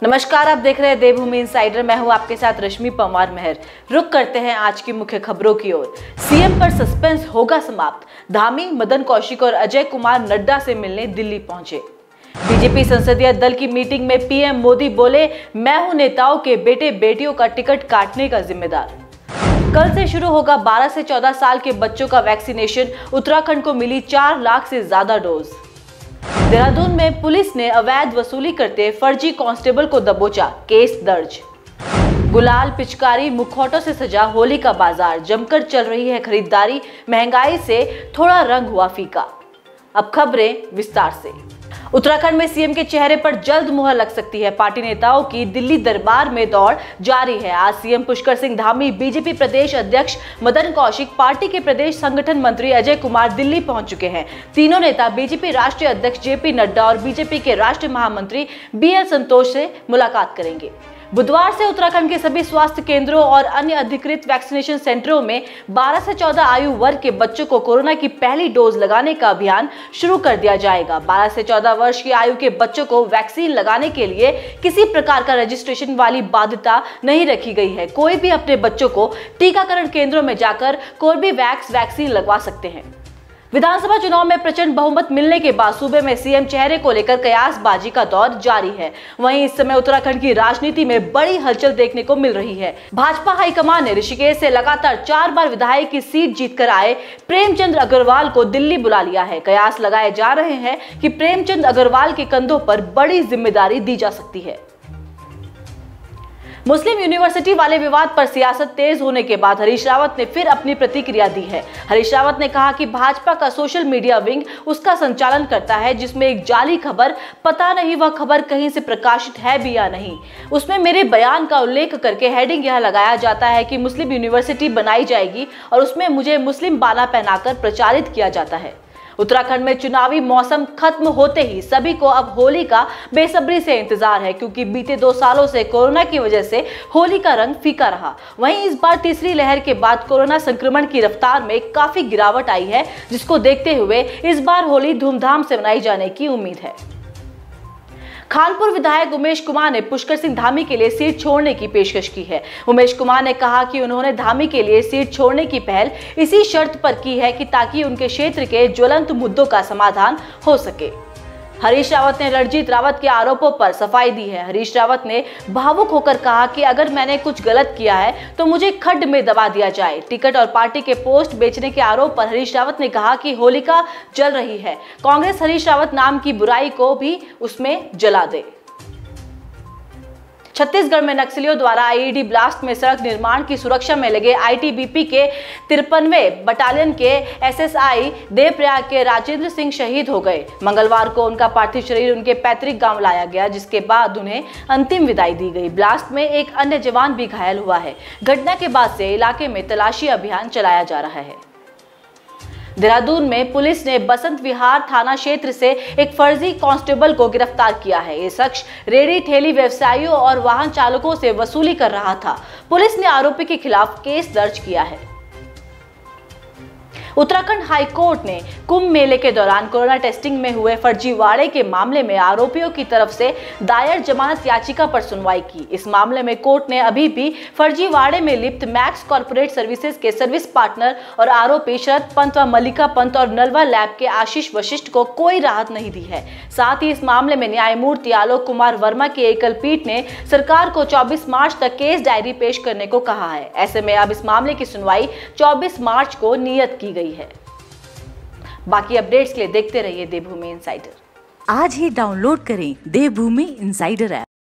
नमस्कार, आप देख रहे हैं देवभूमि इनसाइडर। मैं हूं आपके साथ रश्मि परमार मेहर। रुक करते हैं आज की मुख्य खबरों की ओर। सीएम पर सस्पेंस होगा समाप्त। धामी, मदन कौशिक और अजय कुमार नड्डा से मिलने दिल्ली पहुंचे। बीजेपी संसदीय दल की मीटिंग में पीएम मोदी बोले, मैं हूं नेताओं के बेटे बेटियों का टिकट काटने का जिम्मेदार। कल से शुरू होगा 12 से 14 साल के बच्चों का वैक्सीनेशन। उत्तराखंड को मिली 4 लाख से ज्यादा डोज। देहरादून में पुलिस ने अवैध वसूली करते फर्जी कांस्टेबल को दबोचा, केस दर्ज। गुलाल, पिचकारी, मुखौटों से सजा होली का बाजार, जमकर चल रही है खरीदारी। महंगाई से थोड़ा रंग हुआ फीका। अब खबरें विस्तार से। उत्तराखंड में सीएम के चेहरे पर जल्द मुहर लग सकती है। पार्टी नेताओं की दिल्ली दरबार में दौड़ जारी है। आज सीएम पुष्कर सिंह धामी, बीजेपी प्रदेश अध्यक्ष मदन कौशिक, पार्टी के प्रदेश संगठन मंत्री अजय कुमार दिल्ली पहुंच चुके हैं। तीनों नेता बीजेपी राष्ट्रीय अध्यक्ष जेपी नड्डा और बीजेपी के राष्ट्रीय महामंत्री बीएल संतोष से मुलाकात करेंगे। बुधवार से उत्तराखंड के सभी स्वास्थ्य केंद्रों और अन्य अधिकृत वैक्सीनेशन सेंटरों में 12 से 14 आयु वर्ग के बच्चों को कोरोना की पहली डोज लगाने का अभियान शुरू कर दिया जाएगा। 12 से 14 वर्ष की आयु के बच्चों को वैक्सीन लगाने के लिए किसी प्रकार का रजिस्ट्रेशन वाली बाध्यता नहीं रखी गई है। कोई भी अपने बच्चों को टीकाकरण केंद्रों में जाकर कोर्बेवैक्स वैक्सीन लगवा सकते हैं। विधानसभा चुनाव में प्रचंड बहुमत मिलने के बाद सूबे में सीएम चेहरे को लेकर कयासबाजी का दौर जारी है। वहीं इस समय उत्तराखंड की राजनीति में बड़ी हलचल देखने को मिल रही है। भाजपा हाईकमान ने ऋषिकेश से लगातार 4 बार विधायक की सीट जीतकर आए प्रेमचंद अग्रवाल को दिल्ली बुला लिया है। कयास लगाए जा रहे हैं कि प्रेमचंद अग्रवाल के कंधों पर बड़ी जिम्मेदारी दी जा सकती है। मुस्लिम यूनिवर्सिटी वाले विवाद पर सियासत तेज होने के बाद हरीश रावत ने फिर अपनी प्रतिक्रिया दी है। हरीश रावत ने कहा कि भाजपा का सोशल मीडिया विंग उसका संचालन करता है जिसमें एक जाली खबर, पता नहीं वह खबर कहीं से प्रकाशित है भी या नहीं, उसमें मेरे बयान का उल्लेख करके हेडिंग यह लगाया जाता है कि मुस्लिम यूनिवर्सिटी बनाई जाएगी और उसमें मुझे मुस्लिम बाना पहनाकर प्रचारित किया जाता है। उत्तराखंड में चुनावी मौसम खत्म होते ही सभी को अब होली का बेसब्री से इंतजार है, क्योंकि बीते 2 सालों से कोरोना की वजह से होली का रंग फीका रहा। वहीं इस बार तीसरी लहर के बाद कोरोना संक्रमण की रफ्तार में काफी गिरावट आई है, जिसको देखते हुए इस बार होली धूमधाम से मनाई जाने की उम्मीद है। खानपुर विधायक उमेश कुमार ने पुष्कर सिंह धामी के लिए सीट छोड़ने की पेशकश की है। उमेश कुमार ने कहा कि उन्होंने धामी के लिए सीट छोड़ने की पहल इसी शर्त पर की है कि ताकि उनके क्षेत्र के ज्वलंत मुद्दों का समाधान हो सके। हरीश रावत ने रणजीत रावत के आरोपों पर सफाई दी है। हरीश रावत ने भावुक होकर कहा कि अगर मैंने कुछ गलत किया है तो मुझे खड्ड में दबा दिया जाए। टिकट और पार्टी के पोस्ट बेचने के आरोप पर हरीश रावत ने कहा कि होलिका जल रही है, कांग्रेस हरीश रावत नाम की बुराई को भी उसमें जला दे। छत्तीसगढ़ में नक्सलियों द्वारा आईईडी ब्लास्ट में सड़क निर्माण की सुरक्षा में लगे आईटीबीपी के 53वें बटालियन के एसएसआई देवप्रयाग के राजेंद्र सिंह शहीद हो गए। मंगलवार को उनका पार्थिव शरीर उनके पैतृक गांव लाया गया, जिसके बाद उन्हें अंतिम विदाई दी गई। ब्लास्ट में एक अन्य जवान भी घायल हुआ है। घटना के बाद से इलाके में तलाशी अभियान चलाया जा रहा है। देहरादून में पुलिस ने बसंत विहार थाना क्षेत्र से एक फर्जी कांस्टेबल को गिरफ्तार किया है। ये शख्स रेडी ठेली व्यवसायियों और वाहन चालकों से वसूली कर रहा था। पुलिस ने आरोपी के खिलाफ केस दर्ज किया है। उत्तराखंड हाईकोर्ट ने कुंभ मेले के दौरान कोरोना टेस्टिंग में हुए फर्जीवाड़े के मामले में आरोपियों की तरफ से दायर जमानत याचिका पर सुनवाई की। इस मामले में कोर्ट ने अभी भी फर्जीवाड़े में लिप्त मैक्स कॉर्पोरेट सर्विसेज के सर्विस पार्टनर और आरोपी शरद पंत व मल्लिका पंत और नलवा लैब के आशीष वशिष्ठ को कोई राहत नहीं दी है। साथ ही इस मामले में न्यायमूर्ति आलोक कुमार वर्मा की एकल पीठ ने सरकार को 24 मार्च तक केस डायरी पेश करने को कहा है। ऐसे में अब इस मामले की सुनवाई 24 मार्च को नियत की गई है। बाकी अपडेट्स के लिए देखते रहिए देवभूमि इनसाइडर। आज ही डाउनलोड करें देवभूमि इनसाइडर ऐप।